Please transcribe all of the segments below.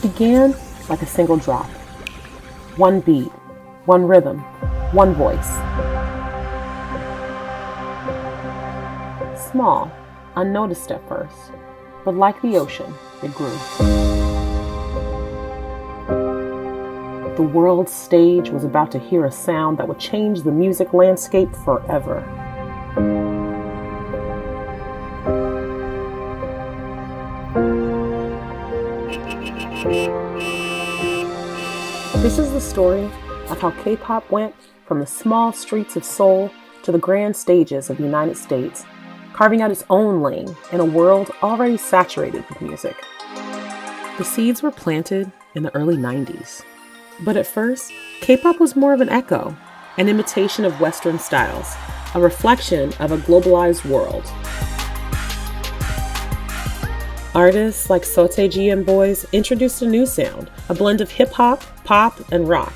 began like a single drop. One beat, one rhythm, one voice. Small, unnoticed at first, but like the ocean, it grew. The world's stage was about to hear a sound that would change the music landscape forever. This is the story of how K-pop went from the small streets of Seoul to the grand stages of the United States, carving out its own lane in a world already saturated with music. The seeds were planted in the early 90s. But at first, K-pop was more of an echo, an imitation of Western styles, a reflection of a globalized world. Artists like Seo and Boys introduced a new sound, a blend of hip-hop, pop, and rock.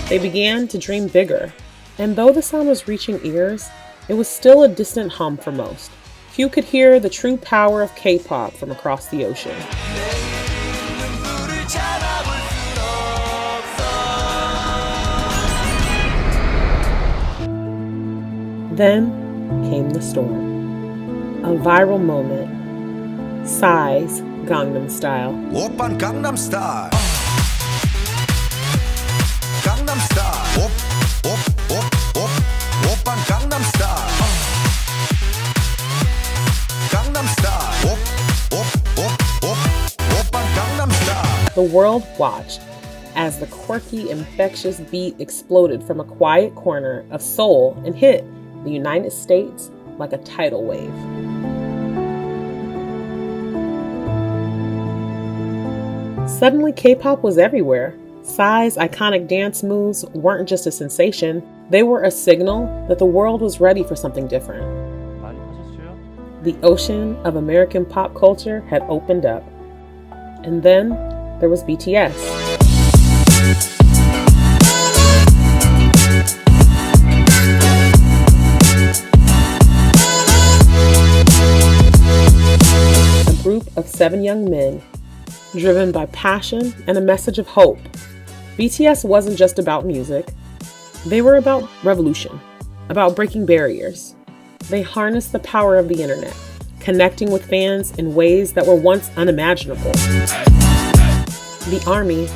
They began to dream bigger, and though the sound was reaching ears, it was still a distant hum for most. Few could hear the true power of K-pop from across the ocean. Then came the storm. A viral moment. Psy's Gangnam Style. Oppan Gangnam Style. Gangnam Style. Oppan Gangnam Style. Gangnam Style. Oppan Gangnam Style. The world watched as the quirky, infectious beat exploded from a quiet corner of Seoul and hit the United States like a tidal wave. Suddenly, K-pop was everywhere. Psy's iconic dance moves weren't just a sensation, they were a signal that the world was ready for something different. The ocean of American pop culture had opened up. And then there was BTS. A group of 7 young men, driven by passion and a message of hope. BTS wasn't just about music. They were about revolution, about breaking barriers. They harnessed the power of the internet, connecting with fans in ways that were once unimaginable. The ARMY,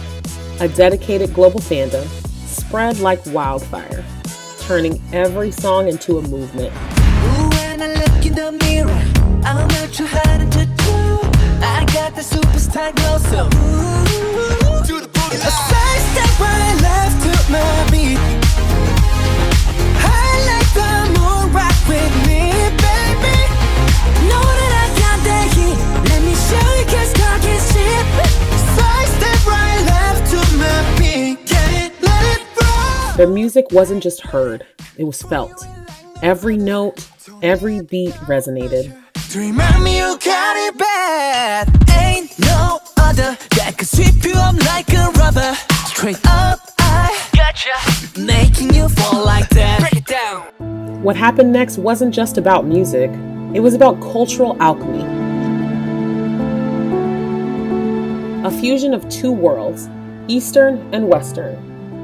a dedicated global fandom, spread like wildfire, turning every song into a movement. When I look in the mirror, I'm not sure how to do. I got the superstar glow, so to the booty. A side step right left to my beat. I like the moon rock with me, baby. Know that I got that heat. Let me show you, 'cause talk is cheap. Side step right left to my beat. Can't let it roll. Their music wasn't just heard, it was felt. Every note, every beat resonated. Remind me you got it bad. Ain't no other that could sweep you up like a rubber. Straight up, I gotcha. Making you fall like that. Break it down. What happened next wasn't just about music, it was about cultural alchemy. A fusion of two worlds, Eastern and Western.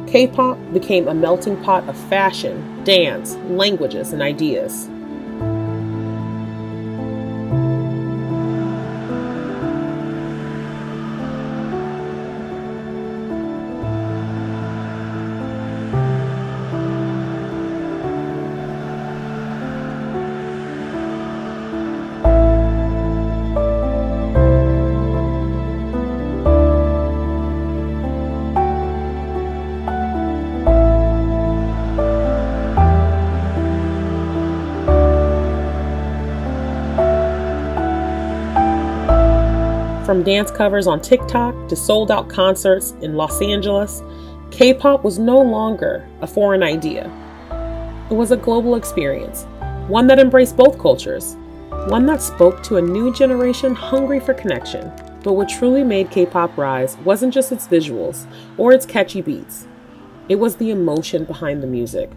K-pop became a melting pot of fashion, dance, languages, and ideas. From dance covers on TikTok to sold-out concerts in Los Angeles, K-pop was no longer a foreign idea. It was a global experience, one that embraced both cultures, one that spoke to a new generation hungry for connection. But what truly made K-pop rise wasn't just its visuals or its catchy beats. It was the emotion behind the music.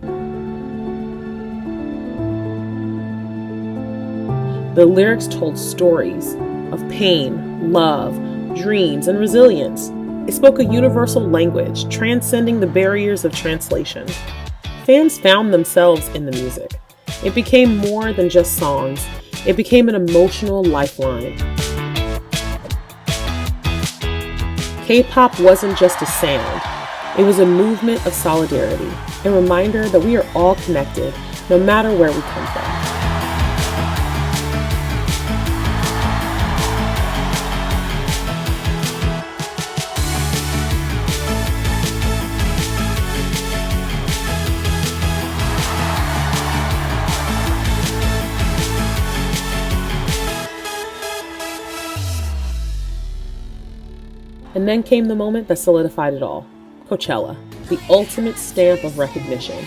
The lyrics told stories of pain, love, dreams, and resilience. It spoke a universal language, transcending the barriers of translation. Fans found themselves in the music. It became more than just songs. It became an emotional lifeline. K-pop wasn't just a sound. It was a movement of solidarity, a reminder that we are all connected, no matter where we come from. And then came the moment that solidified it all. Coachella, the ultimate stamp of recognition.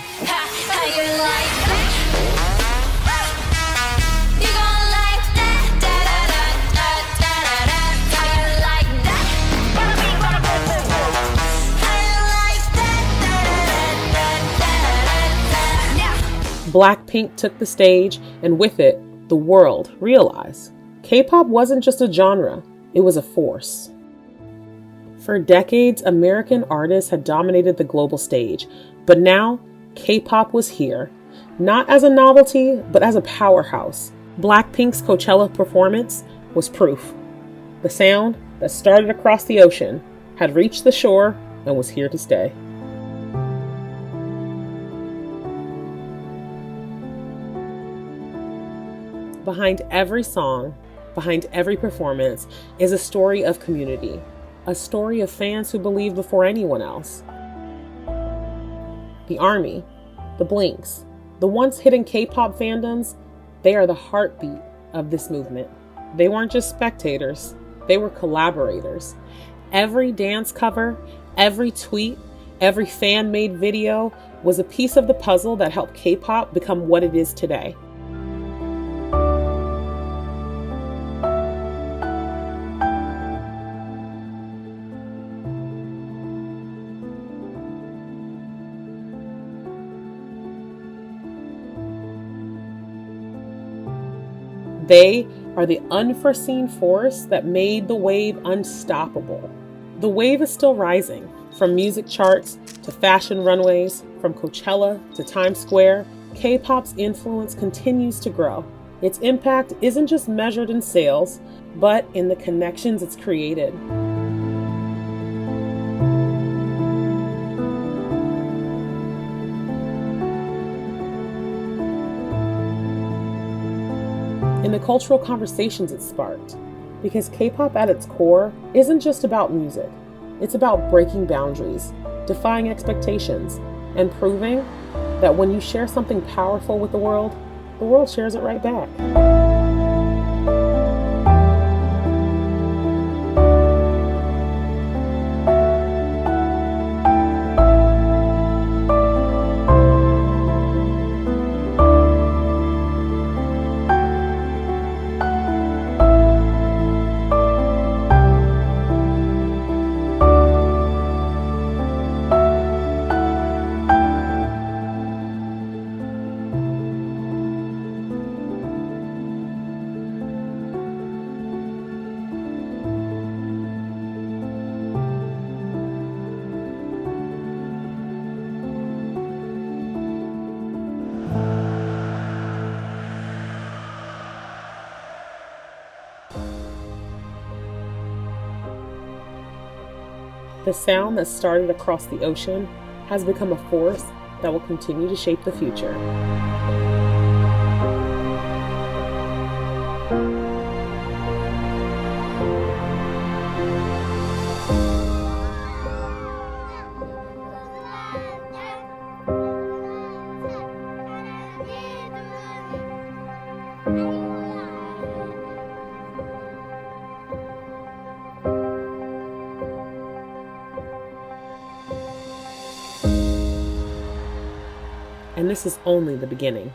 Blackpink took the stage, and with it, the world realized K-pop wasn't just a genre, it was a force. For decades, American artists had dominated the global stage, but now K-pop was here, not as a novelty, but as a powerhouse. Blackpink's Coachella performance was proof. The sound that started across the ocean had reached the shore and was here to stay. Behind every song, behind every performance, is a story of community. A story of fans who believed before anyone else. The ARMY, the Blinks, the once hidden K-pop fandoms, they are the heartbeat of this movement. They weren't just spectators, they were collaborators. Every dance cover, every tweet, every fan-made video was a piece of the puzzle that helped K-pop become what it is today. They are the unforeseen force that made the wave unstoppable. The wave is still rising, from music charts to fashion runways, from Coachella to Times Square. K-pop's influence continues to grow. Its impact isn't just measured in sales, but in the connections it's created. In the cultural conversations it sparked, because K-pop at its core isn't just about music. It's about breaking boundaries, defying expectations, and proving that when you share something powerful with the world shares it right back. The sound that started across the ocean has become a force that will continue to shape the future. And this is only the beginning.